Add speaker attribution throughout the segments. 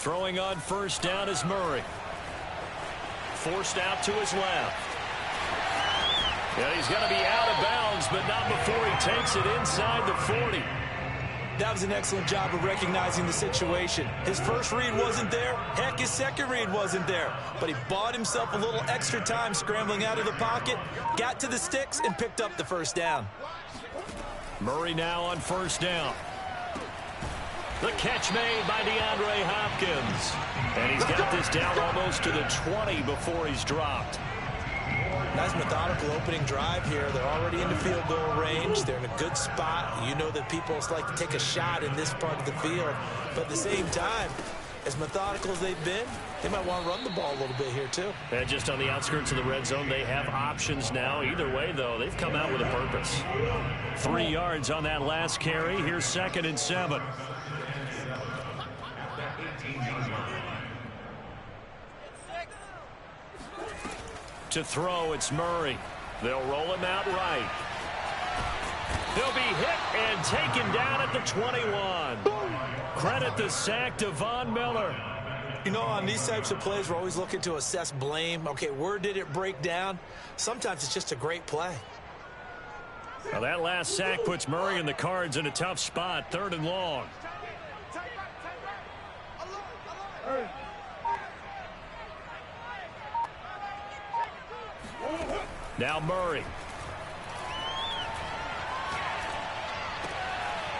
Speaker 1: Throwing on first down is Murray. Forced out to his left. And he's going to be out of bounds, but not before he takes it inside the 40.
Speaker 2: That was an excellent job of recognizing the situation. His first read wasn't there. Heck, his second read wasn't there. But he bought himself a little extra time scrambling out of the pocket, got to the sticks, and picked up the first down.
Speaker 1: Murray now on first down. The catch made by DeAndre Hopkins. And he's got this down almost to the 20 before he's dropped.
Speaker 2: Nice methodical opening drive here. They're already in the field goal range. They're in a good spot. You know that people like to take a shot in this part of the field. But at the same time, as methodical as they've been, they might want to run the ball a little bit here too.
Speaker 1: And just on the outskirts of the red zone, they have options now. Either way, though, they've come out with a purpose. 3 yards on that last carry. Here's 2nd and 7. To throw, it's Murray. They'll roll him out right. He'll be hit and taken down at the 21. Credit the sack to Von Miller.
Speaker 2: You know, on these types of plays, we're always looking to assess blame. Okay, where did it break down? Sometimes it's just a great play.
Speaker 1: Well, that last sack puts Murray and the Cards in a tough spot, 3rd and long. Now Murray.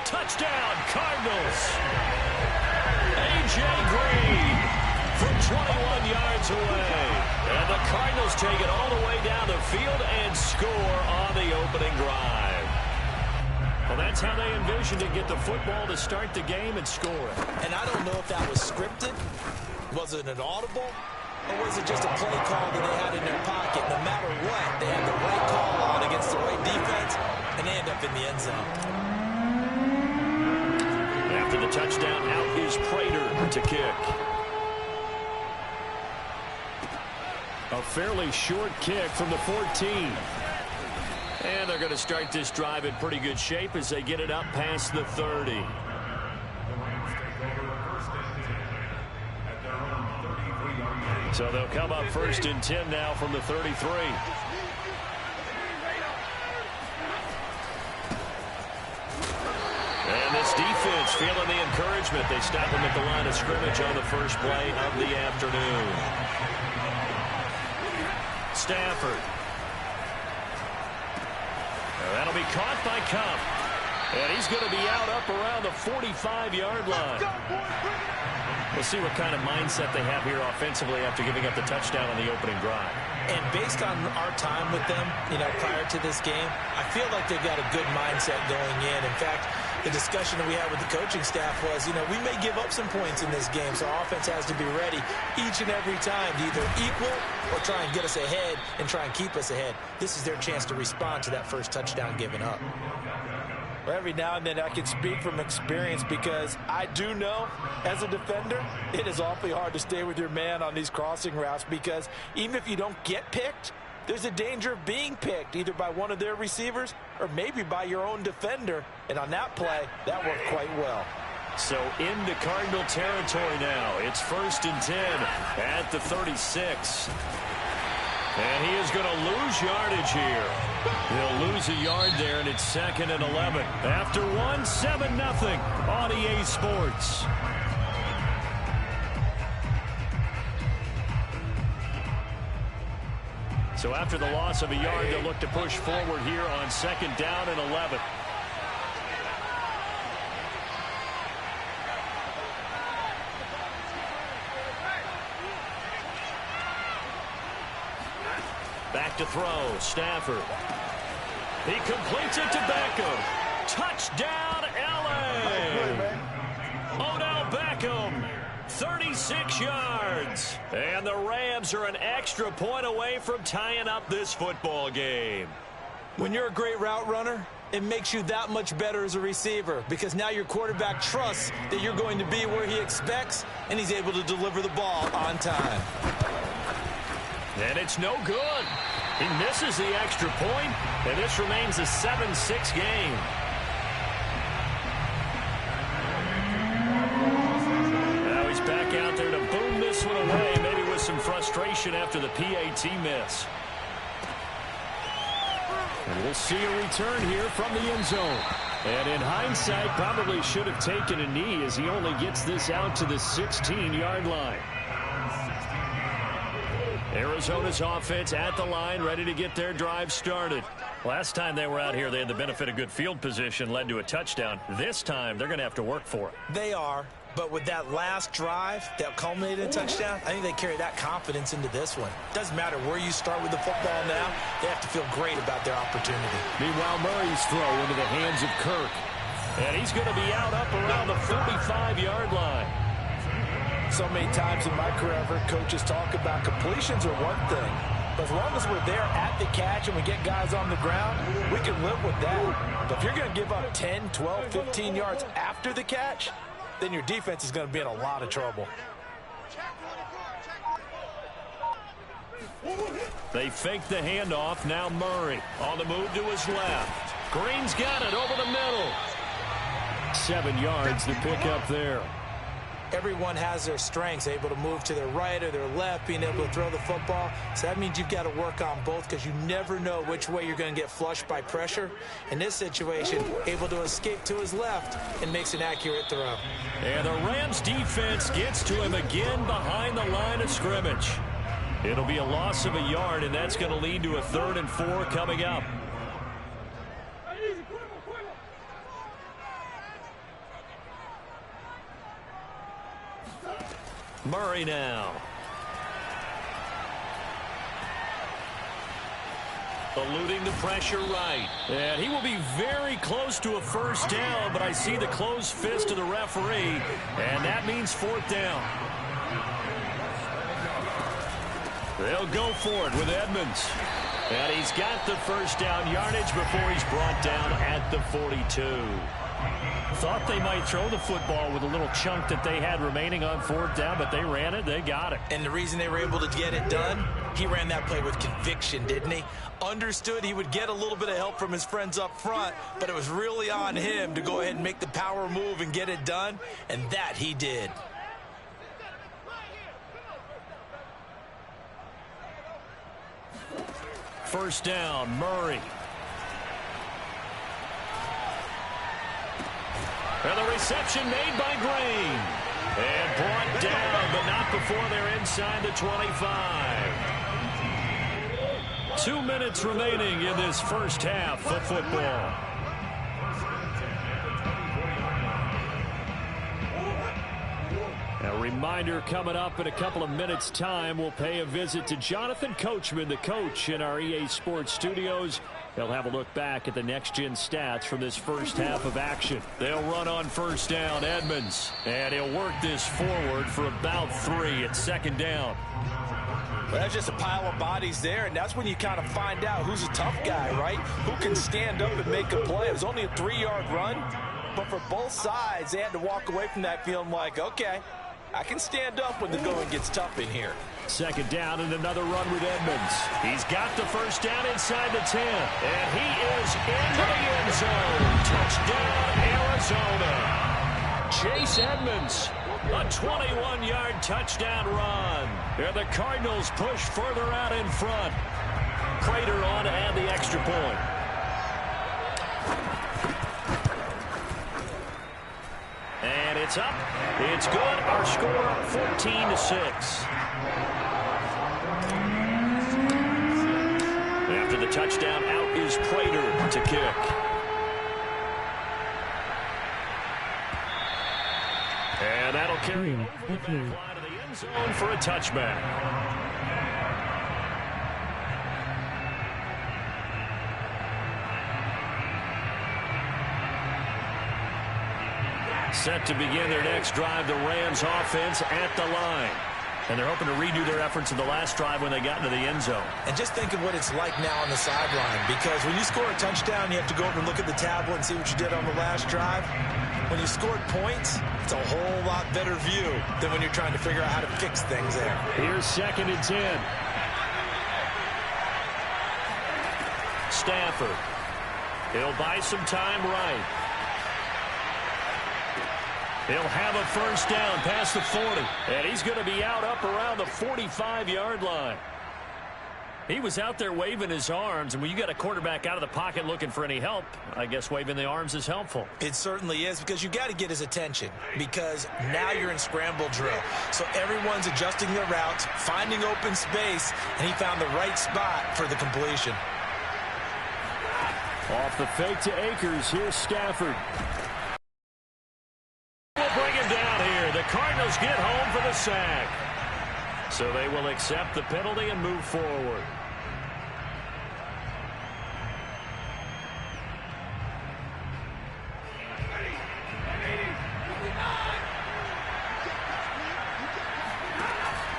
Speaker 1: Touchdown, Cardinals. A.J. Green from 21 yards away. And the Cardinals take it all the way down the field and score on the opening drive. Well, that's how they envisioned to get the football to start the game and score it.
Speaker 2: And I don't know if that was scripted. Was it an audible? Or was it just a play call that they had in their pocket? No matter what, they had the right call on against the right defense, and they end up in the end zone.
Speaker 1: After the touchdown, out is Prater to kick. A fairly short kick from the 14. And they're going to start this drive in pretty good shape as they get it up past the 30. So they'll come up 1st and 10 now from the 33. And this defense feeling the encouragement. They stop him at the line of scrimmage on the first play of the afternoon. Stafford. That'll be caught by Cup. And he's going to be out up around the 45-yard line. We'll see what kind of mindset they have here offensively after giving up the touchdown on the opening drive.
Speaker 2: And based on our time with them, prior to this game, I feel like they've got a good mindset going in. In fact, the discussion that we had with the coaching staff was, we may give up some points in this game, so our offense has to be ready each and every time to either equal or try and get us ahead and try and keep us ahead. This is their chance to respond to that first touchdown given up.
Speaker 3: Well, every now and then I can speak from experience because I do know as a defender it is awfully hard to stay with your man on these crossing routes because even if you don't get picked, there's a danger of being picked either by one of their receivers or maybe by your own defender. And on that play, that worked quite well.
Speaker 1: So into Cardinal territory now. It's 1st and 10 at the 36. And he is going to lose yardage here. He'll lose a yard there, and it's 2nd and 11. After 7-0 on EA Sports. So after the loss of a yard, they'll look to push forward here on 2nd down and 11. Back to throw, Stafford. He completes it to Beckham. Touchdown, L.A. Odell Beckham, 36 yards. And the Rams are an extra point away from tying up this football game.
Speaker 2: When you're a great route runner, it makes you that much better as a receiver because now your quarterback trusts that you're going to be where he expects, and he's able to deliver the ball on time.
Speaker 1: And it's no good. He misses the extra point, and this remains a 7-6 game. Now he's back out frustration after the PAT miss. And we'll see a return here from the end zone. And in hindsight, probably should have taken a knee as he only gets this out to the 16-yard line. Arizona's offense at the line, ready to get their drive started. Last time they were out here, they had the benefit of good field position, led to a touchdown. This time, they're going to have to work for it.
Speaker 2: They are, but with that last drive that culminated in a touchdown, I think they carry that confidence into this one. Doesn't matter where you start with the football now, they have to feel great about their opportunity.
Speaker 1: Meanwhile, Murray's throw into the hands of Kirk. And he's going to be out up around the 45-yard line.
Speaker 3: So many times in my career, I've heard coaches talk about completions are one thing. But as long as we're there at the catch and we get guys on the ground, we can live with that. But if you're going to give up 10, 12, 15 yards after the catch, then your defense is going to be in a lot of trouble.
Speaker 1: They fake the handoff. Now Murray on the move to his left. Green's got it over the middle. 7 yards to pick up there.
Speaker 2: Everyone has their strengths, able to move to their right or their left, being able to throw the football. So that means you've got to work on both because you never know which way you're going to get flushed by pressure. In this situation, able to escape to his left and makes an accurate throw.
Speaker 1: And the Rams defense gets to him again behind the line of scrimmage. It'll be a loss of a yard, and that's going to lead to a 3rd and 4 coming up. Murray now. Eluding the pressure right. And he will be very close to a first down, but I see the closed fist of the referee, and that means 4th down. They'll go for it with Edmonds. And he's got the first down yardage before he's brought down at the 42. Thought they might throw the football with a little chunk that they had remaining on 4th down, but they ran it, they got it.
Speaker 2: And the reason they were able to get it done, he ran that play with conviction, didn't he? Understood he would get a little bit of help from his friends up front, but it was really on him to go ahead and make the power move and get it done, and that he did.
Speaker 1: First down, Murray. And the reception made by Green. And brought down, but not before they're inside the 25. 2 minutes remaining in this first half of football. A reminder coming up in a couple of minutes' time, we'll pay a visit to Jonathan Coachman, the coach in our EA Sports studios. He'll have a look back at the next-gen stats from this first half of action. They'll run on first down, Edmonds. And he'll work this forward for about 3 at 2nd down.
Speaker 3: Well, that's just a pile of bodies there, and that's when you kind of find out who's a tough guy, right? Who can stand up and make a play. It was only a 3-yard run, but for both sides, they had to walk away from that feeling like, okay, I can stand up when the going gets tough in here.
Speaker 1: 2nd down and another run with Edmonds. He's got the first down inside the 10. And he is into the end zone. Touchdown, Arizona. Chase Edmonds, a 21-yard touchdown run. And the Cardinals push further out in front. Prater on to add the extra point. And it's up. It's good. Our score, 14-6. After the touchdown, out is Prater to kick. And that'll carry him over the line of the end zone for a touchback. Set to begin their next drive, the Rams offense at the line. And they're hoping to redo their efforts in the last drive when they got into the end zone.
Speaker 2: And just think of what it's like now on the sideline, because when you score a touchdown, you have to go over and look at the tablet and see what you did on the last drive. When you scored points, it's a whole lot better view than when you're trying to figure out how to fix things there.
Speaker 1: Here's 2nd and 10. Stafford. He'll buy some time right. He'll have a first down past the 40. And he's going to be out up around the 45-yard line. He was out there waving his arms, and when you got a quarterback out of the pocket looking for any help, I guess waving the arms is helpful.
Speaker 2: It certainly is, because you got to get his attention, because now you're in scramble drill. So everyone's adjusting their routes, finding open space, and he found the right spot for the completion.
Speaker 1: Off the fake to Akers, here's Stafford. We'll bring him down here. The Cardinals get home for the sack. So they will accept the penalty and move forward.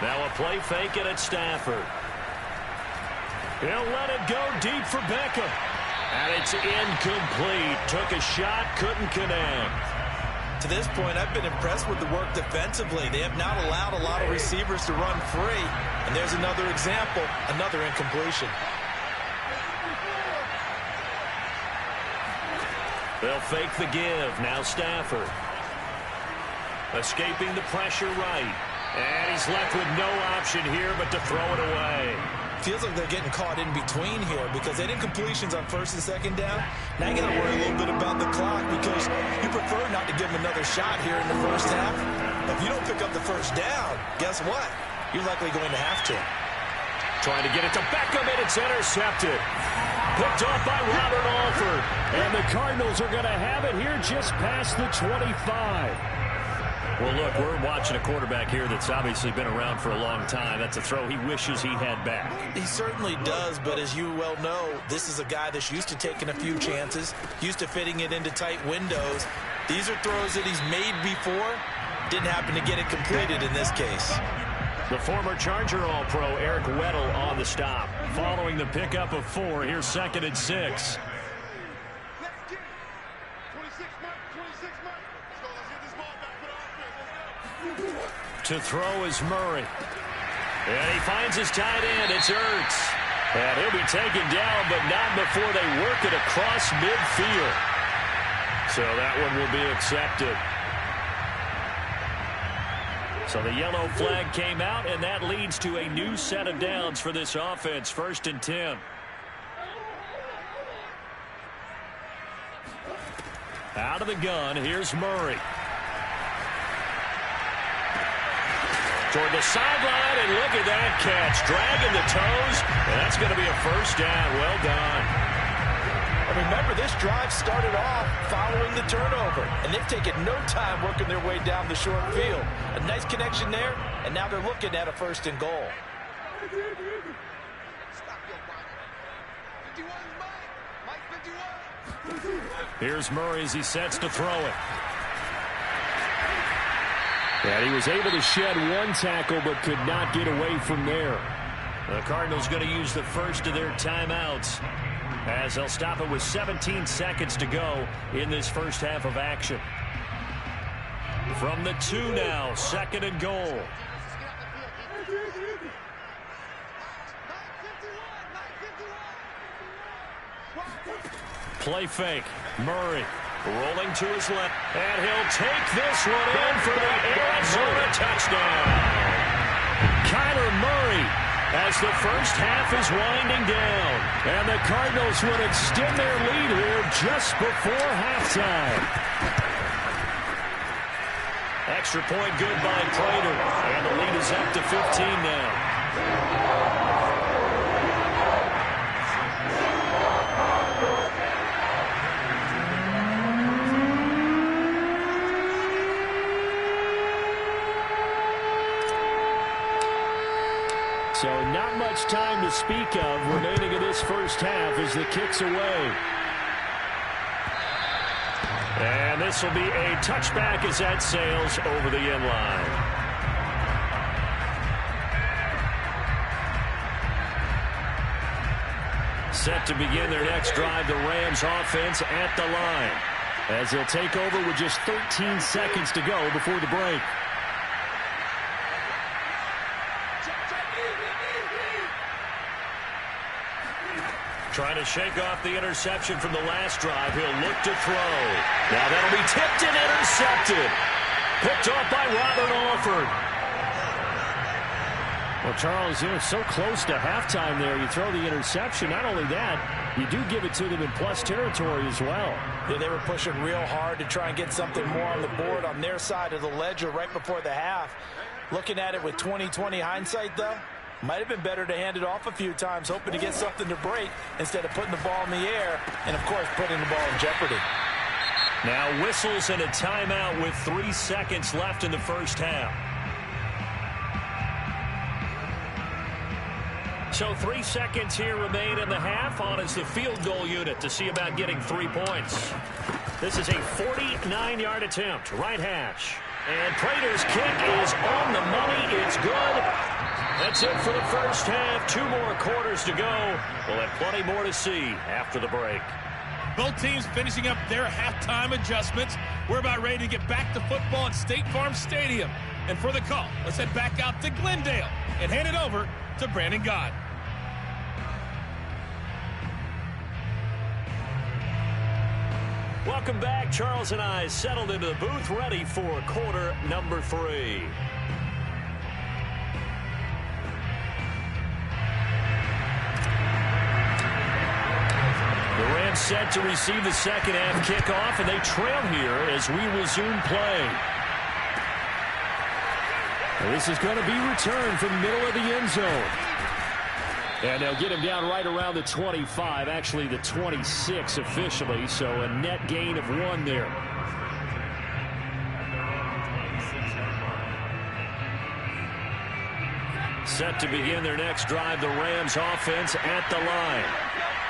Speaker 1: Now a play fake, and it's Stafford. He'll let it go deep for Beckham. And it's incomplete. Took a shot, couldn't connect.
Speaker 2: To this point, I've been impressed with the work defensively. They have not allowed a lot of receivers to run free. And there's another example, another incompletion.
Speaker 1: They'll fake the give. Now Stafford. Escaping the pressure right. And he's left with no option here but to throw it away.
Speaker 2: Feels like they're getting caught in between here, because they did completions on first and second down. Now you got to worry a little bit about the clock, because you prefer not to give them another shot here in the first half. If you don't pick up the first down, guess what? You're likely going to have to.
Speaker 1: Trying to get it to Beckham, and it's intercepted. Picked off by Robert Alford. And the Cardinals are going to have it here just past the 25. Well, look, we're watching a quarterback here that's obviously been around for a long time. That's a throw he wishes he had back.
Speaker 2: He certainly does, but as you well know, this is a guy that's used to taking a few chances, used to fitting it into tight windows. These are throws that he's made before. Didn't happen to get it completed in this case.
Speaker 1: The former Charger All-Pro Eric Weddle on the stop. Following the pickup of 4, here's 2nd and 6. To throw is Murray. And he finds his tight end. It's Ertz. And he'll be taken down, but not before they work it across midfield. So that one will be accepted. So the yellow flag came out, and that leads to a new set of downs for this offense. 1st and 10. Out of the gun, here's Murray. Toward the sideline, and look at that catch. Dragging the toes, and that's going to be a first down. Well done.
Speaker 2: And remember, this drive started off following the turnover, and they've taken no time working their way down the short field. A nice connection there, and now they're looking at a 1st and goal.
Speaker 1: Here's Murray as he sets to throw it. And he was able to shed one tackle but could not get away from there. The Cardinals going to use the first of their timeouts as they'll stop it with 17 seconds to go in this first half of action. From the 2 now, 2nd and goal. Play fake. Murray rolling to his left. And he'll take this one in for the Arizona touchdown. Kyler Murray as the first half is winding down. And the Cardinals would extend their lead here just before halftime. Extra point good by Prater. And the lead is up to 15 now. So not much time to speak of remaining in this first half as the kick's away. And this will be a touchback as that sails over the end line. Set to begin their next drive, the Rams offense at the line, as they'll take over with just 13 seconds to go before the break. Trying to shake off the interception from the last drive. He'll look to throw. Now that'll be tipped and intercepted. Picked off by Robert Alford. Well, Charles, you're so close to halftime there. You throw the interception. Not only that, you do give it to them in plus territory as well.
Speaker 3: Yeah, they were pushing real hard to try and get something more on the board on their side of the ledger right before the half. Looking at it with 20/20 hindsight, though, might have been better to hand it off a few times, hoping to get something to break instead of putting the ball in the air and, of course, putting the ball in jeopardy.
Speaker 1: Now whistles and a timeout with 3 seconds left in the first half. So 3 seconds here remain in the half. On is the field goal unit to see about getting 3 points. This is a 49-yard attempt. Right hash. And Prater's kick is on the money. It's good. That's it for the first half. 2 more quarters to go. We'll have plenty more to see after the break.
Speaker 4: Both teams finishing up their halftime adjustments. We're about ready to get back to football at State Farm Stadium. And for the call, let's head back out to Glendale and hand it over to Brandon God.
Speaker 1: Welcome back. Charles and I settled into the booth, ready for quarter number 3. The Rams set to receive the second half kickoff, and they trail here as we resume play. This is going to be returned from the middle of the end zone. And they'll get him down right around the 25, actually the 26 officially, so a net gain of 1 there. Set to begin their next drive, the Rams offense at the line.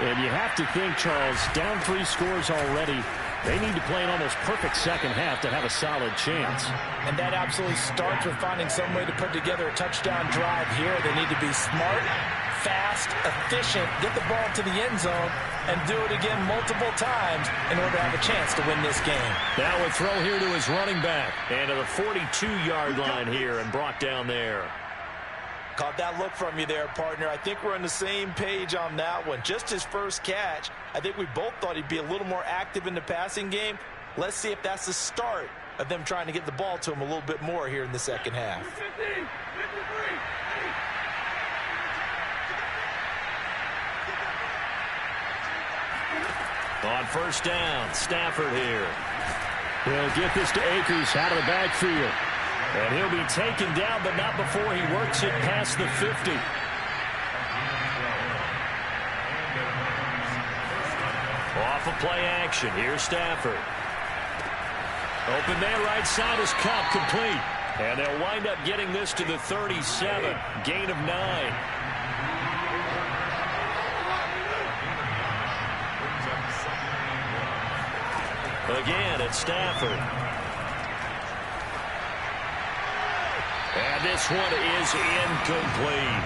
Speaker 1: And you have to think, Charles, down 3 scores already. They need to play an almost perfect second half to have a solid chance.
Speaker 3: And that absolutely starts with finding some way to put together a touchdown drive here. They need to be smart, fast, efficient, get the ball to the end zone, and do it again multiple times in order to have a chance to win this game.
Speaker 1: Now a throw here to his running back. And to the 42-yard line here and brought down there.
Speaker 3: Caught that look from you there, partner. I think we're on the same page on that one. Just his first catch. I think we both thought he'd be a little more active in the passing game. Let's see if that's the start of them trying to get the ball to him a little bit more here in the second half.
Speaker 1: On first down, Stafford here. He'll get this to Akers out of the backfield. And he'll be taken down, but not before he works it past the 50. Off of play action. Here's Stafford. Open man right side is Cup, complete. And they'll wind up getting this to the 37. Gain of 9. Again, it's Stafford. And this one is incomplete.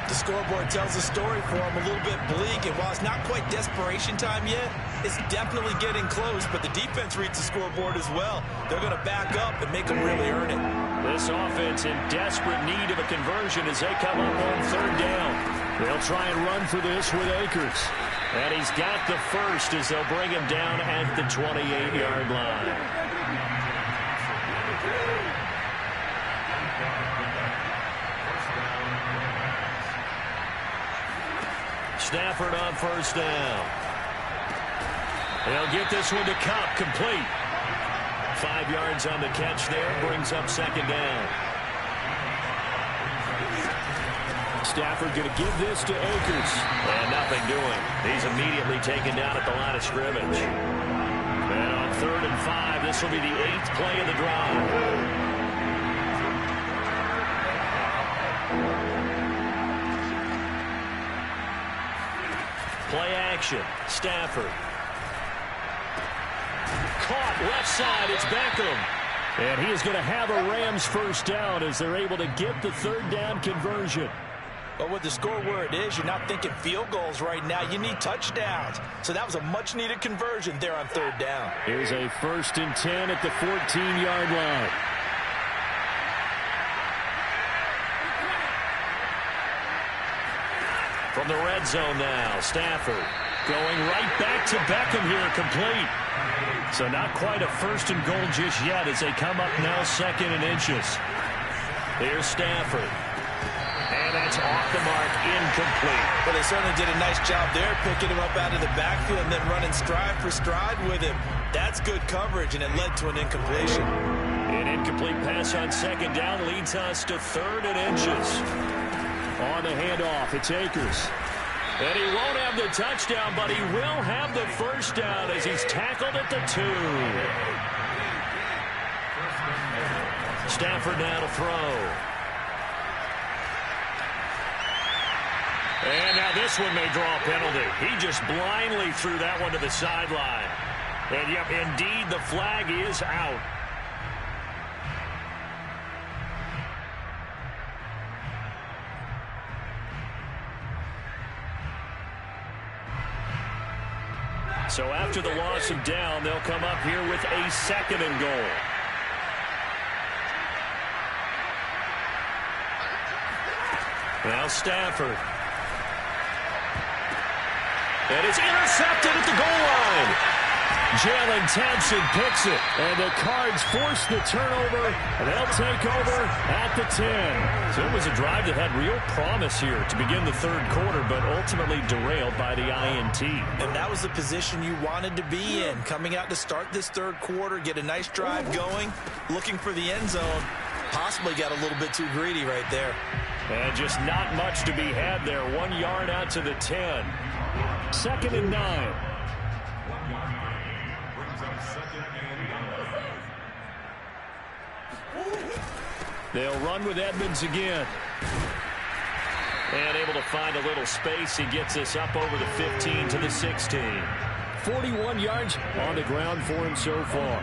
Speaker 3: The scoreboard tells a story for him, a little bit bleak, and while it's not quite desperation time yet, it's definitely getting close, but the defense reads the scoreboard as well. They're going to back up and make them really earn it.
Speaker 1: This offense in desperate need of a conversion as they come up on third down. They'll try and run for this with Akers. And he's got the first as they'll bring him down at the 28-yard line. Stafford on first down. They'll get this one to Cup, complete. 5 yards on the catch there, brings up second down. Stafford going to give this to Akers. And nothing doing. He's immediately taken down at the line of scrimmage. And on 3rd and 5, this will be the 8th play of the drive. Play action. Stafford. Caught left side. It's Beckham. And he is going to have a Rams first down as they're able to get the third down conversion.
Speaker 3: But with the score where it is, you're not thinking field goals right now. You need touchdowns. So that was a much-needed conversion there on third down.
Speaker 1: Here's a 1st and 10 at the 14-yard line. From the red zone now, Stafford going right back to Beckham here, complete. So not quite a 1st and goal just yet as they come up now 2nd and inches. Here's Stafford. And that's off the mark, incomplete.
Speaker 2: Well, they certainly did a nice job there, picking him up out of the backfield and then running stride for stride with him. That's good coverage, and it led to an incompletion.
Speaker 1: An incomplete pass on 2nd down leads us to 3rd and inches. On the handoff, it's Akers. And he won't have the touchdown, but he will have the 1st down as he's tackled at the 2. Stafford now to throw. And now this one may draw a penalty. He just blindly threw that one to the sideline. And, yep, indeed, the flag is out. So after the loss of down, they'll come up here with a 2nd and goal. Now Stafford. And it's intercepted at the goal line. Jalen Thompson picks it. And the Cards force the turnover. And they'll take over at the 10. So it was a drive that had real promise here to begin the 3rd quarter, but ultimately derailed by the INT.
Speaker 2: And that was the position you wanted to be in. Coming out to start this 3rd quarter, get a nice drive going, looking for the end zone. Possibly got a little bit too greedy right there.
Speaker 1: And just not much to be had there. 1 yard out to the 10. 2nd and 9. They'll run with Edmonds again. And able to find a little space. He gets this up over the 15 to the 16. 41 yards on the ground for him so far.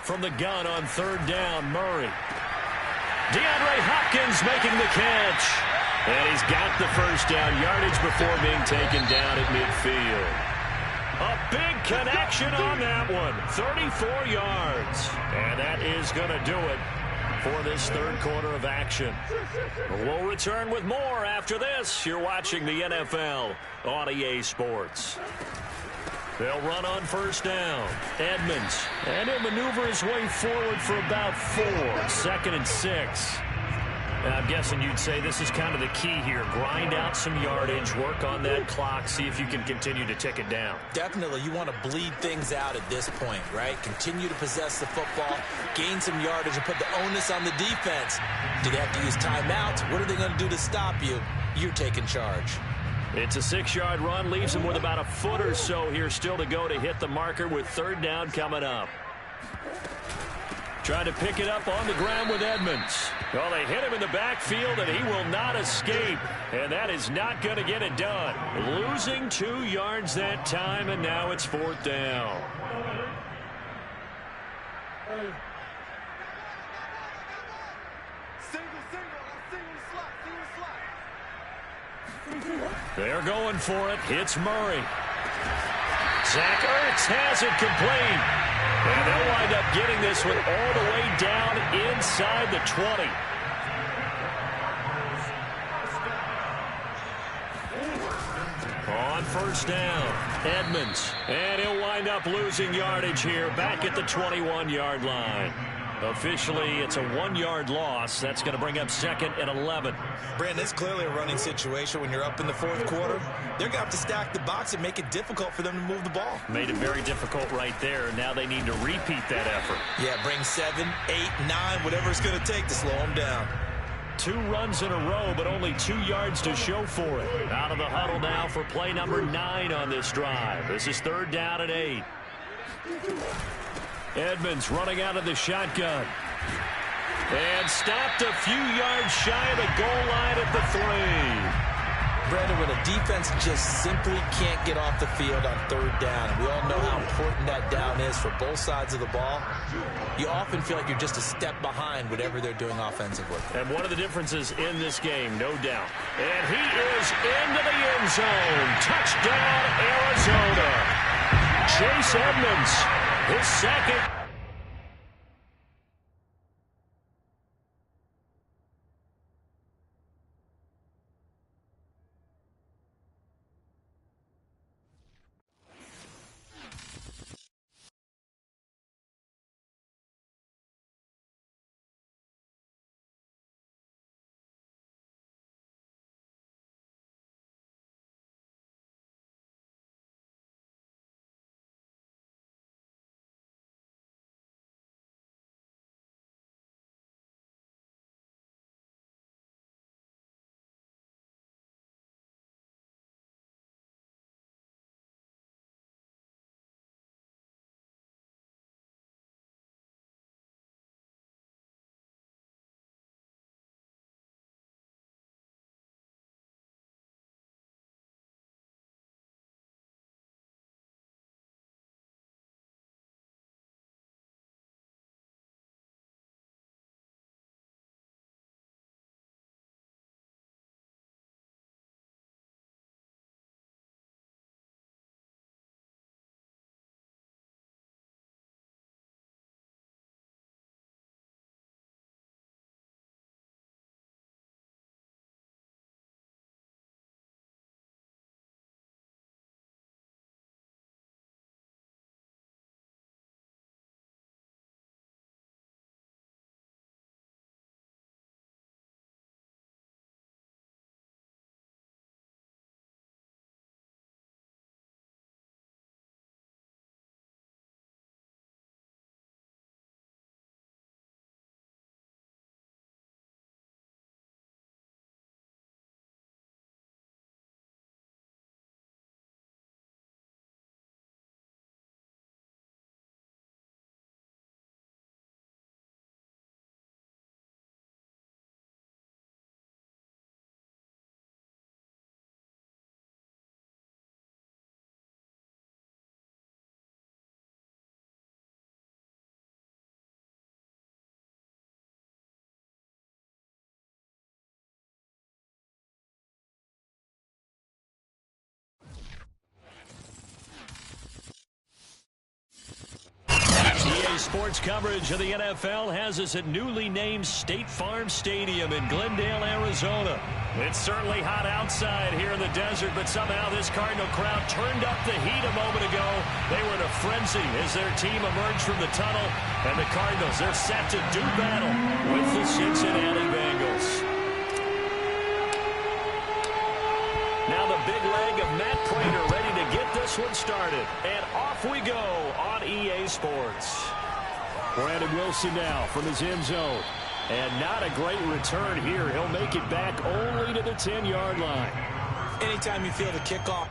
Speaker 1: From the gun on 3rd down, Murray. DeAndre Hopkins making the catch. And he's got the 1st down yardage before being taken down at midfield. A big connection on that one. 34 yards. And that is going to do it for this 3rd quarter of action. We'll return with more after this. You're watching the NFL on EA Sports. They'll run on 1st down. Edmonds. And he'll maneuver his way forward for about 4. 2nd and 6. And I'm guessing you'd say this is kind of the key here. Grind out some yardage, work on that clock, see if you can continue to tick it down.
Speaker 2: Definitely. You want to bleed things out at this point, right? Continue to possess the football, gain some yardage, and put the onus on the defense. Do they have to use timeouts? What are they going to do to stop you? You're taking charge.
Speaker 1: It's a 6-yard run, leaves him with about a foot or so here still to go to hit the marker with 3rd down coming up. Trying to pick it up on the ground with Edmonds. Well, they hit him in the backfield, and he will not escape. And that is not going to get it done. Losing 2 yards that time, and now it's 4th down. They're going for it. It's Murray. Zach Ertz has it complete. And they'll wind up getting this one all the way down inside the 20. On 1st down, Edmonds. And he'll wind up losing yardage here back at the 21-yard line. Officially, it's a 1-yard loss. That's going to bring up 2nd and 11.
Speaker 2: Brandon, it's clearly a running situation when you're up in the 4th quarter. They're going to have to stack the box and make it difficult for them to move the ball.
Speaker 1: Made it very difficult right there. Now they need to repeat that effort.
Speaker 2: Yeah, bring 7, 8, 9, whatever it's going to take to slow them down.
Speaker 1: 2 runs in a row, but only 2 yards to show for it. Out of the huddle now for play number 9 on this drive. This is 3rd down and 8. Edmonds running out of the shotgun. And stopped a few yards shy of the goal line at the 3.
Speaker 2: Brandon, when a defense just simply can't get off the field on 3rd down, we all know how important that down is for both sides of the ball, you often feel like you're just a step behind whatever they're doing offensively.
Speaker 1: And one of the differences in this game, no doubt. And he is into the end zone. Touchdown, Arizona. Chase Edmonds, his 2nd. EA Sports coverage of the NFL has us at newly named State Farm Stadium in Glendale, Arizona. It's certainly hot outside here in the desert, but somehow this Cardinal crowd turned up the heat a moment ago. They were in a frenzy as their team emerged from the tunnel, and the Cardinals, they're set to do battle with the Cincinnati Bengals. Now the big leg of Matt Prater ready to get this one started. And off we go on EA Sports. Brandon Wilson now from his end zone. And not a great return here. He'll make it back only to the 10-yard line.
Speaker 2: Anytime you feel the kickoff.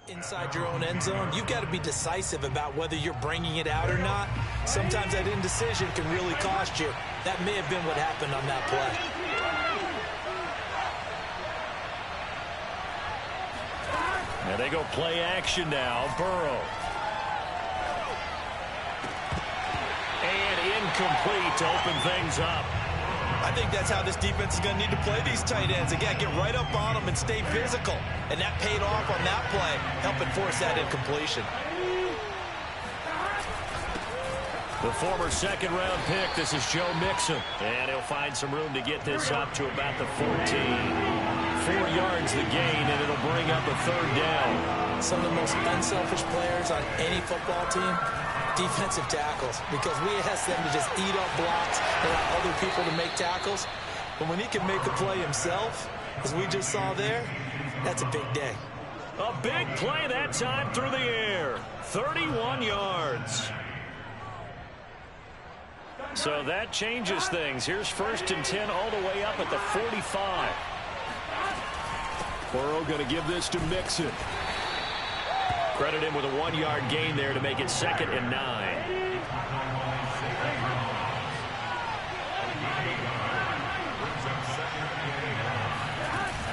Speaker 2: Inside your own end zone, you've got to be decisive about whether you're bringing it out or not. Sometimes that indecision can really cost you. That may have been what happened on that play. And they go play action now. Burrow. And incomplete to open things up. I think that's how this defense is going to need to play these tight ends. Again, get right up on them and stay physical. And that paid off on that play, helping force that incompletion. The former second-round pick, this is Joe Mixon. And he'll find some room to get this up to about the 14. 4 yards the gain, and it'll bring up a third down. Some of the most unselfish players on any football team, defensive tackles, because we ask them to just eat up blocks and allow other people to make tackles. But when he can make a play himself, as we just saw there, that's a big day. A big play that time through the air. 31 yards. So that changes things. Here's 1st and 10 all the way up at the 45. Burrow going to give this to Mixon.
Speaker 1: Credit him with a 1-yard gain there to make it 2nd and 9.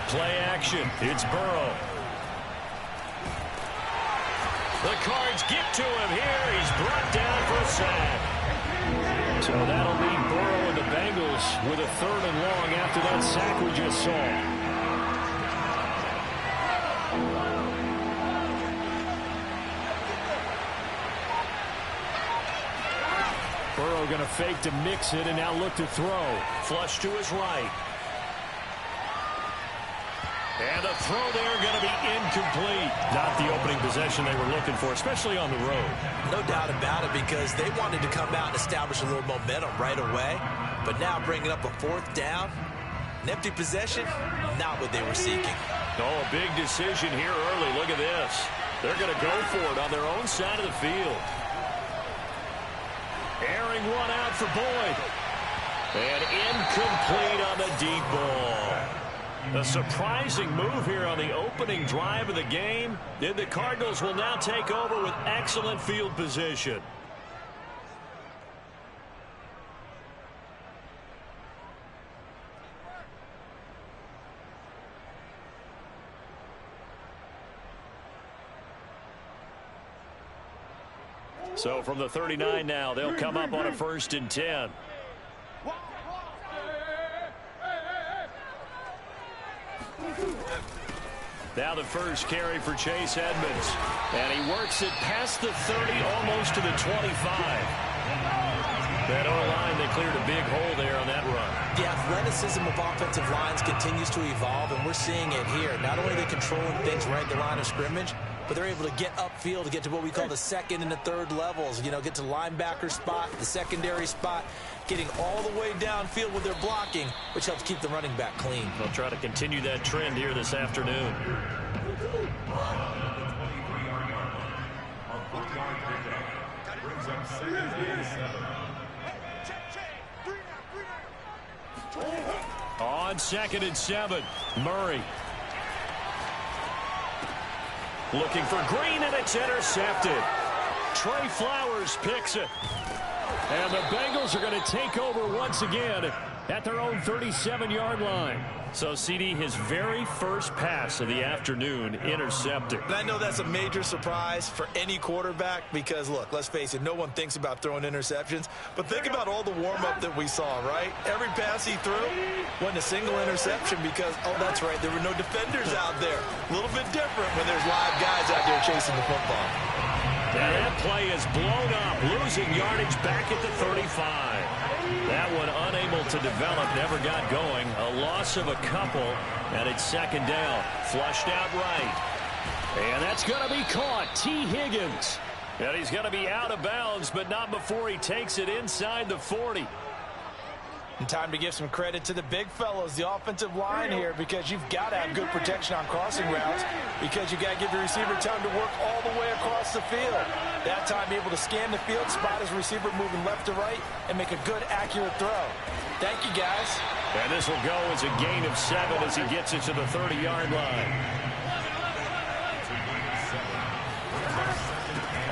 Speaker 1: Play action. It's Burrow. The Cards get to him here. He's brought down for a sack. So that'll leave Burrow and the Bengals with a 3rd and long after that sack we just saw. Burrow going to fake to mix it and now look to throw. Flush to his right. And the throw there going to be incomplete. Not the opening possession they were looking for, especially on the road.
Speaker 2: No doubt about it, because they wanted to come out and establish a little momentum right away. But now bringing up a 4th down, an empty possession, not what they were seeking.
Speaker 1: Oh, a big decision here early. Look at this. They're going to go for it on their own side of the field. Airing one out for Boyd. And incomplete on the deep ball. A surprising move here on the opening drive of the game. And the Cardinals will now take over with excellent field position. So from the 39 now, they'll come up on a 1st and 10. Now the first carry for Chase Edmonds. And he works it past the 30, almost to the 25. That O-line, they cleared a big hole there on that run.
Speaker 2: The athleticism of offensive lines continues to evolve, and we're seeing it here. Not only are they controlling things right at the line of scrimmage, but they're able to get upfield to get to what we call the 2nd and the 3rd levels. You know, get to linebacker spot, the secondary spot, getting all the way downfield with their blocking, which helps keep the running back clean.
Speaker 1: They'll try to continue that trend here this afternoon. On 2nd and 7, Murray. Looking for Green, and it's intercepted. Trey Flowers picks it. And the Bengals are going to take over once again at their own 37-yard line. So, CD, his very first pass of the afternoon intercepted.
Speaker 3: And I know that's a major surprise for any quarterback because, look, let's face it, no one thinks about throwing interceptions. But think about all the warm-up that we saw, right? Every pass he threw wasn't a single interception because, oh, that's right, there were no defenders out there. A little bit different when there's live guys out there chasing the football.
Speaker 1: And that play is blown up, losing yardage back at the 35. That one unable to develop, never got going. A loss of a couple, and it's 2nd down. Flushed out right. And that's going to be caught. T. Higgins. And he's going to be out of bounds, but not before he takes it inside the 40.
Speaker 3: And time to give some credit to the big fellows, the offensive line here, because you've got to have good protection on crossing routes because you've got to give your receiver time to work all the way across the field. That time able to scan the field, spot his receiver moving left to right, and make a good, accurate throw. Thank you, guys.
Speaker 1: And this will go as a gain of 7 as he gets it to the 30-yard line.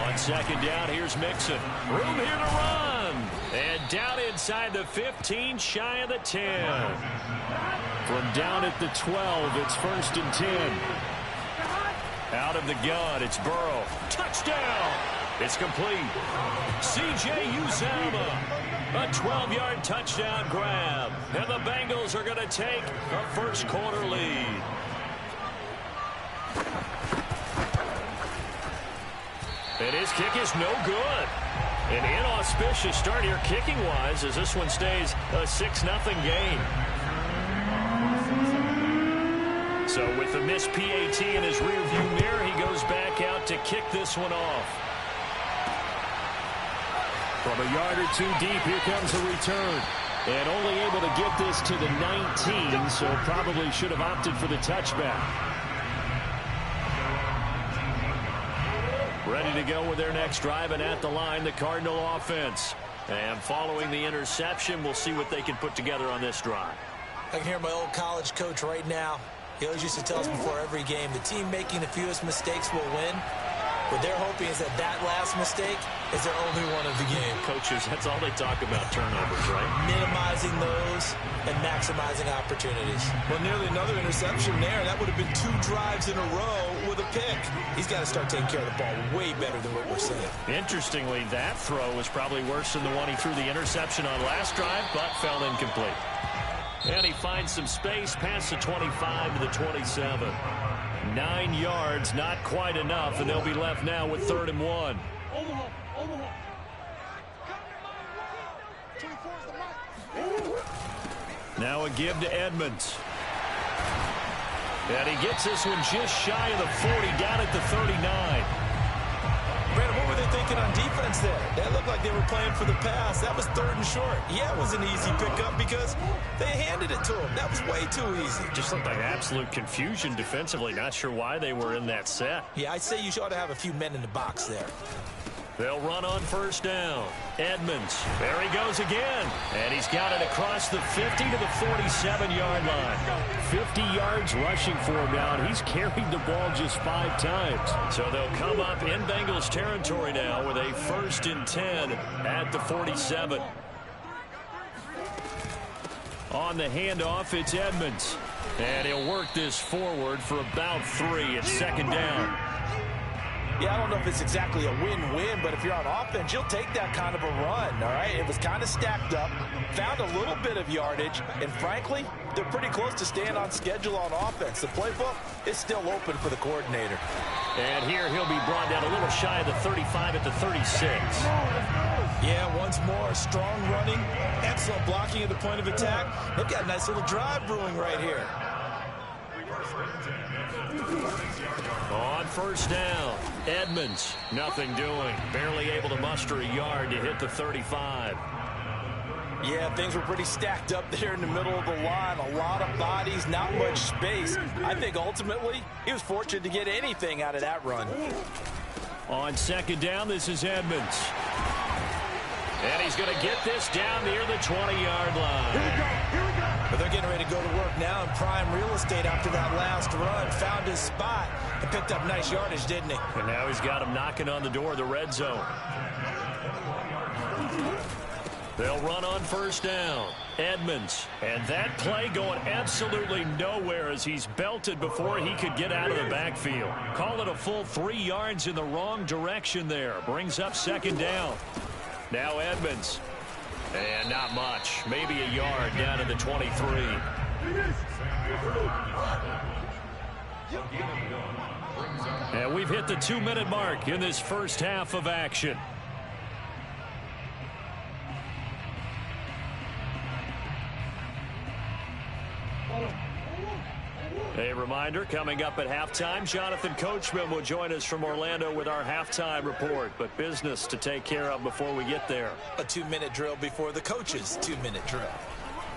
Speaker 1: On 2nd down, here's Mixon. Room here to run. And down inside the 15, shy of the 10. From down at the 12, it's 1st and 10. Out of the gun, it's Burrow. Touchdown! It's complete. C.J. Uzomah. A 12-yard touchdown grab. And the Bengals are going to take a first-quarter lead. And his kick is no good. An inauspicious start here kicking-wise as this one stays a 6-0 game. So with the missed PAT in his rearview mirror, he goes back out to kick this one off. From a yard or 2 deep, here comes a return. And only able to get this to the 19, so probably should have opted for the touchback. Ready to go with their next drive, and at the line, the Cardinal offense. And following the interception, we'll see what they can put together on this drive.
Speaker 2: I can hear my old college coach right now. He always used to tell us before every game, the team making the fewest mistakes will win. What they're hoping is that last mistake is their only one of the game.
Speaker 1: Coaches, that's all they talk about, turnovers, right?
Speaker 2: Minimizing those and maximizing opportunities.
Speaker 3: Well, nearly another interception there. That would have been 2 drives in a row with a pick. He's got to start taking care of the ball way better than what we're seeing.
Speaker 1: Interestingly, that throw was probably worse than the one he threw the interception on last drive, but fell incomplete. And he finds some space past the 25 to the 27. 9 yards, not quite enough, and they'll be left now with 3rd and 1. Now a give to Edmonds. And he gets this one just shy of the 40, down at the 39.
Speaker 2: Brandon, what were they thinking on defense there? That looked like they were playing for the pass. That was 3rd and short. Yeah, it was an easy pickup because they handed it to him. That was way too easy.
Speaker 1: Just looked like absolute confusion defensively. Not sure why they were in that set.
Speaker 2: Yeah, I'd say you ought to have a few men in the box there.
Speaker 1: They'll run on 1st down. Edmonds, there he goes again. And he's got it across the 50 to the 47-yard line. 50 yards rushing for him now. He's carried the ball just 5 times. So they'll come up in Bengals territory now with a 1st and 10 at the 47. On the handoff, it's Edmonds. And he'll work this forward for about 3 at 2nd down.
Speaker 3: Yeah, I don't know if it's exactly a win-win, but if you're on offense, you'll take that kind of a run, all right? It was kind of stacked up, found a little bit of yardage, and frankly, they're pretty close to staying on schedule on offense. The playbook is still open for the coordinator.
Speaker 1: And here he'll be brought down a little shy of the 35 at the 36.
Speaker 2: Yeah, once more, strong running, excellent blocking at the point of attack. They've got a nice little drive brewing right here.
Speaker 1: On 1st down, Edmonds, nothing doing. Barely able to muster a yard to hit the 35.
Speaker 3: Yeah, things were pretty stacked up there in the middle of the line. A lot of bodies, not much space. I think ultimately he was fortunate to get anything out of that run.
Speaker 1: On 2nd down, this is Edmonds. And he's going to get this down near the 20-yard line.
Speaker 2: But they're getting ready to go to work now in prime real estate after that last run. Found his spot and picked up nice yardage, didn't he?
Speaker 1: And now he's got him knocking on the door of the red zone. They'll run on 1st down. Edmonds. And that play going absolutely nowhere as he's belted before he could get out of the backfield. Call it a full 3 yards in the wrong direction there. Brings up 2nd down. Now Edmonds. And not much. Maybe a yard down to the 23. And we've hit the 2-minute mark in this first half of action. A reminder, coming up at halftime, Jonathan Coachman will join us from Orlando with our halftime report. But business to take care of before we get there.
Speaker 2: A 2-minute drill before the coach's 2-minute drill.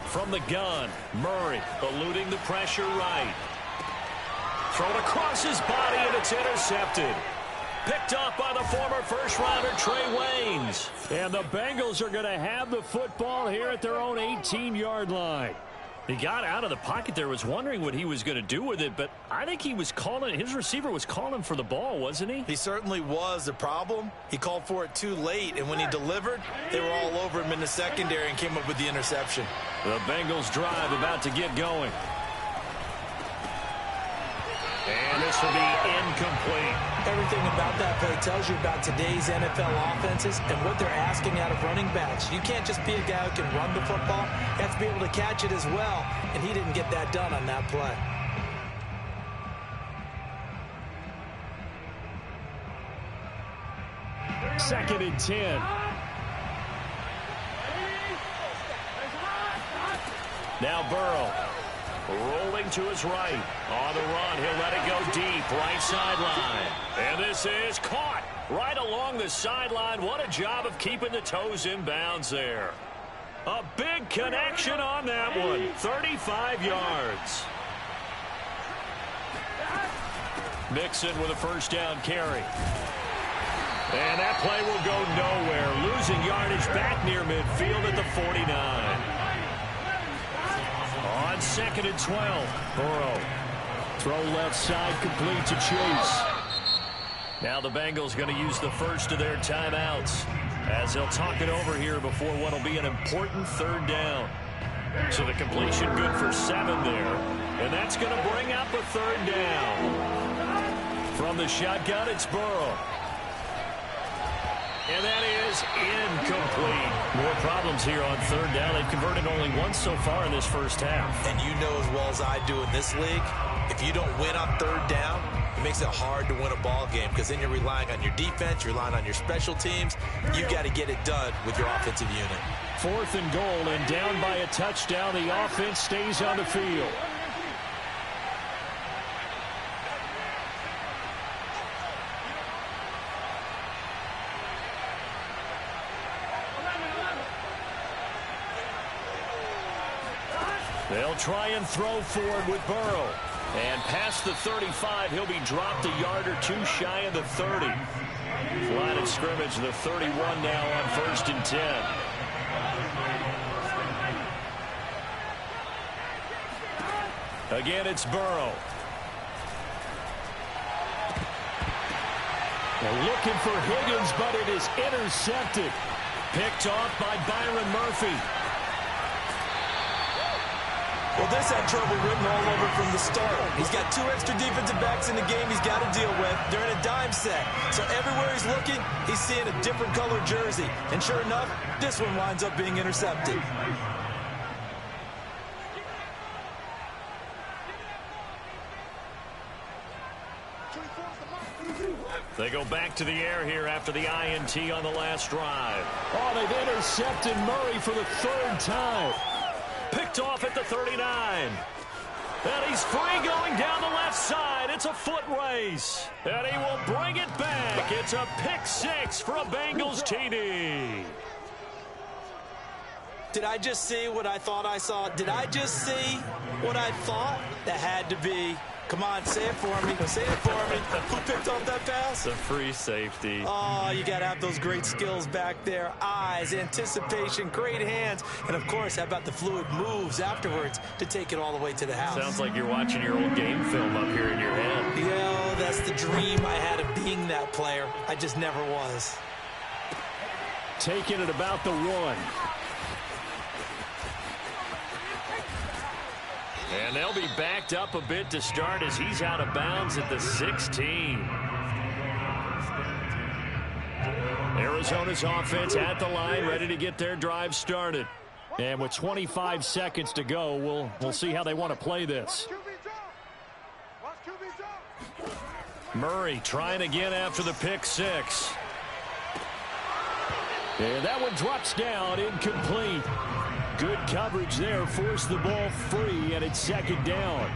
Speaker 1: From the gun, Murray eluding the pressure right. Thrown across his body, and it's intercepted. Picked off by the former first-rounder Trey Waynes. And the Bengals are going to have the football here at their own 18-yard line. He got out of the pocket there, was wondering what he was going to do with it, but I think he was calling, his receiver was calling for the ball, wasn't he?
Speaker 2: He certainly was. The problem, he called for it too late, and when he delivered, they were all over him in the secondary and came up with the interception.
Speaker 1: The Bengals drive about to get going. And this will be incomplete.
Speaker 2: Everything about that play tells you about today's NFL offenses and what they're asking out of running backs. You can't just be a guy who can run the football. You have to be able to catch it as well, and he didn't get that done on that play.
Speaker 1: Second and 10. Now Burrow. Rolling to his right. On the run, he'll let it go deep. Right sideline. And this is caught right along the sideline. What a job of keeping the toes in bounds there. A big connection on that one. 35 yards. Mixon with a first down carry. And that play will go nowhere. Losing yardage back near midfield at the 49. On 2nd and 12, Burrow. Throw left side complete to Chase. Now the Bengals going to use the first of their timeouts as they'll talk it over here before what will be an important third down. So the completion good for 7 there. And that's going to bring up a third down. From the shotgun, it's Burrow. And that is incomplete. More problems here on third down. They've converted only once so far in this first half.
Speaker 2: And you know as well as I do in this league, if you don't win on third down, it makes it hard to win a ball game because then you're relying on your defense, you're relying on your special teams. You've got to get it done with your offensive unit.
Speaker 1: 4th and goal, and down by a touchdown. The offense stays on the field. They'll try and throw forward with Burrow. And past the 35, he'll be dropped a yard or 2 shy of the 30. Line of scrimmage, the 31 now on 1st and 10. Again, it's Burrow. They're looking for Higgins, but it is intercepted. Picked off by Byron Murphy.
Speaker 2: Well, this had trouble written all over from the start. He's got 2 extra defensive backs in the game he's got to deal with during a dime set. So everywhere he's looking, he's seeing a different colored jersey. And sure enough, this one winds up being intercepted.
Speaker 1: They go back to the air here after the INT on the last drive. Oh, they've intercepted Murray for the 3rd time. Picked off at the 39. And he's free going down the left side. It's a foot race. And he will bring it back. It's a pick 6 for a Bengals TD.
Speaker 2: Did I just see what I thought I saw? Did I just see what I thought? That had to be. Come on, say it for me. Say it for me. Who picked off that pass?
Speaker 1: The free safety.
Speaker 2: Oh, you got to have those great skills back there. Eyes, anticipation, great hands. And, of course, how about the fluid moves afterwards to take it all the way to the house?
Speaker 1: Sounds like you're watching your old game film up here in your head.
Speaker 2: Yeah, that's the dream I had of being that player. I just never was.
Speaker 1: Taking it about the 1. And they'll be backed up a bit to start as he's out of bounds at the 16. Arizona's offense at the line, ready to get their drive started. And with 25 seconds to go, we'll see how they want to play this. Murray trying again after the pick 6. And that one drops down, incomplete. Good coverage there, forced the ball free, and it's 2nd down.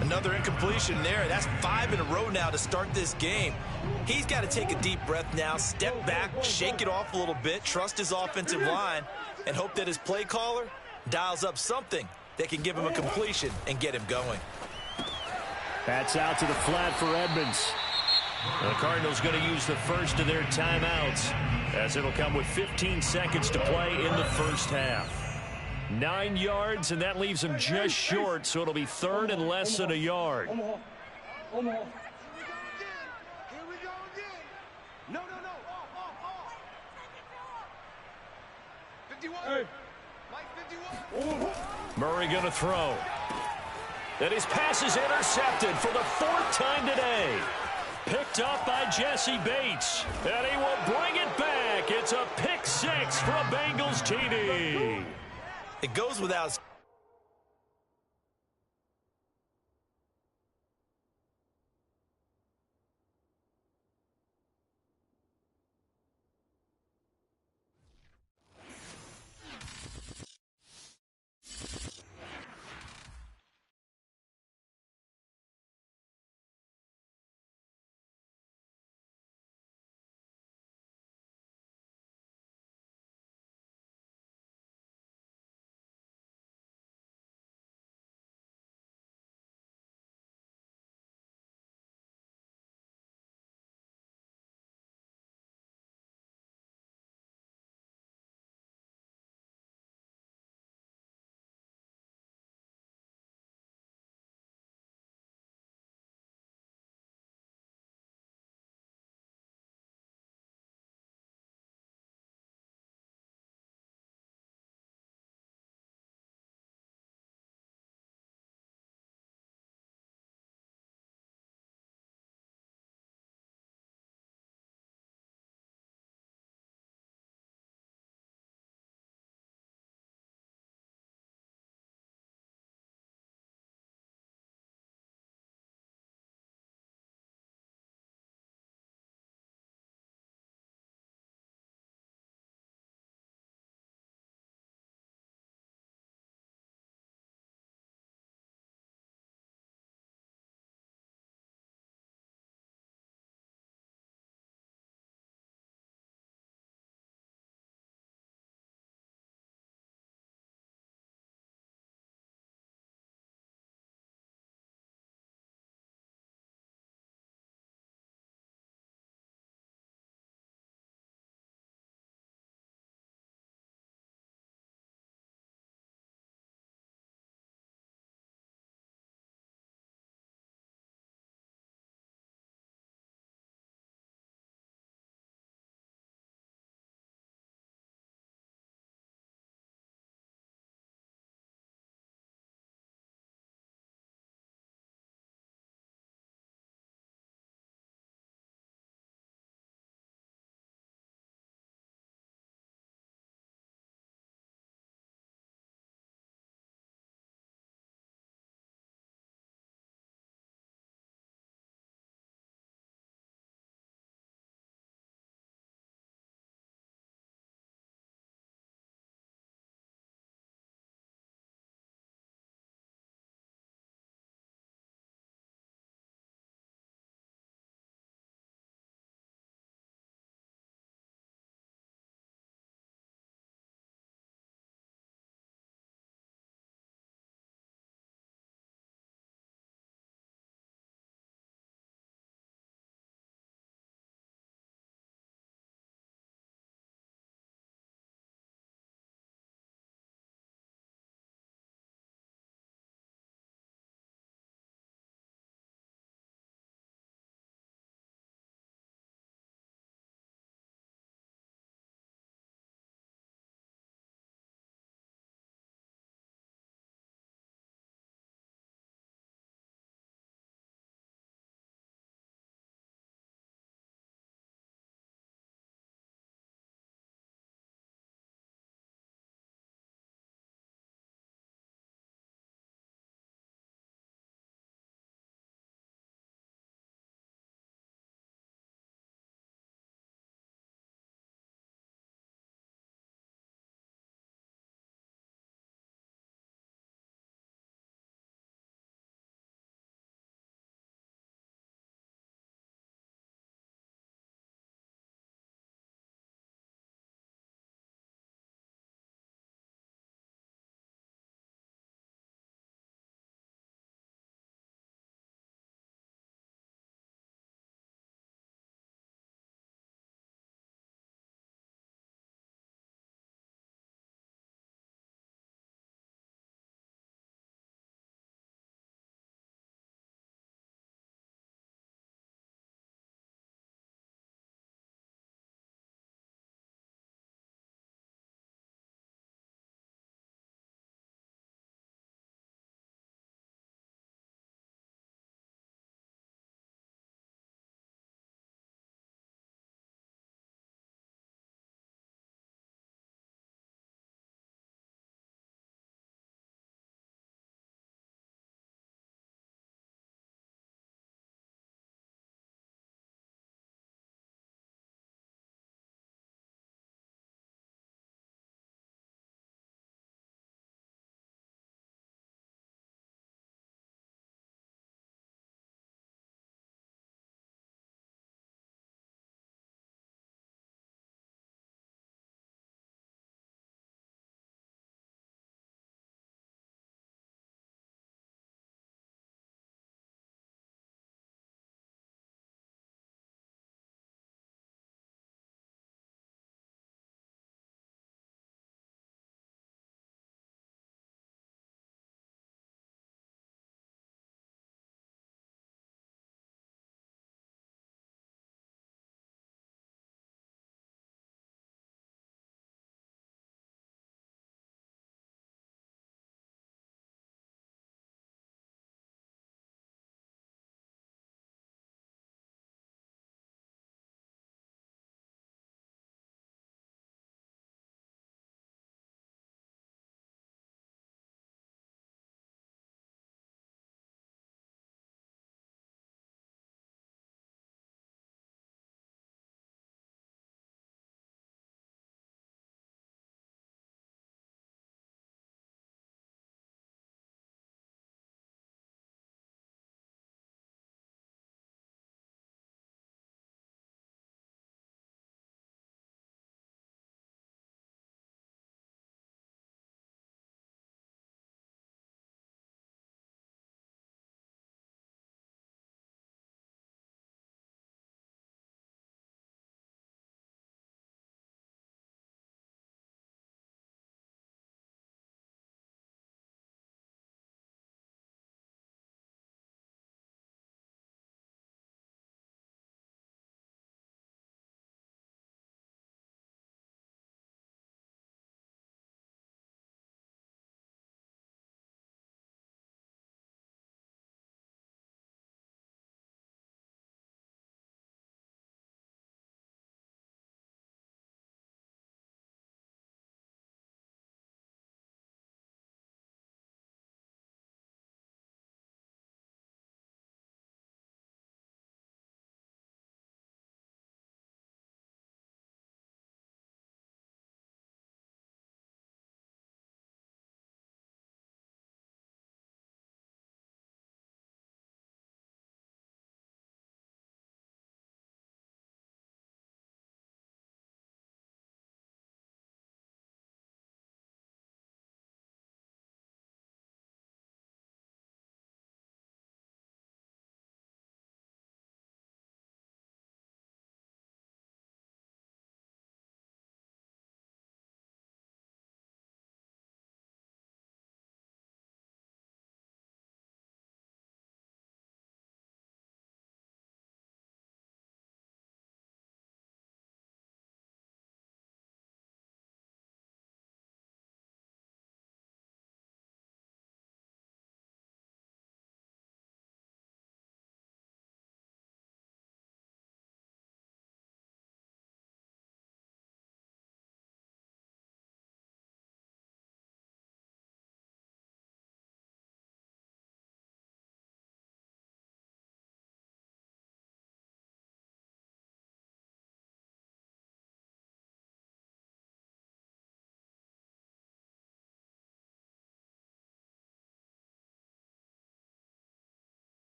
Speaker 2: Another incompletion there. That's 5 in a row now to start this game. He's got to take a deep breath now, step back, shake it off a little bit, trust his offensive line, and hope that his play caller dials up something that can give him a completion and get him going.
Speaker 1: That's out to the flat for Edmonds. The Cardinals going to use the first of their timeouts as it'll come with 15 seconds to play in the first half. 9 yards, and that leaves him just short, so it'll be 3rd and less than a yard.
Speaker 5: Here we go again. No. 51. Hey. Mike 51.
Speaker 1: Murray going to throw. And his pass is intercepted for the 4th time today. Picked up by Jesse Bates. And he will bring it back. It's a pick 6 for a Bengals TD.
Speaker 2: It goes without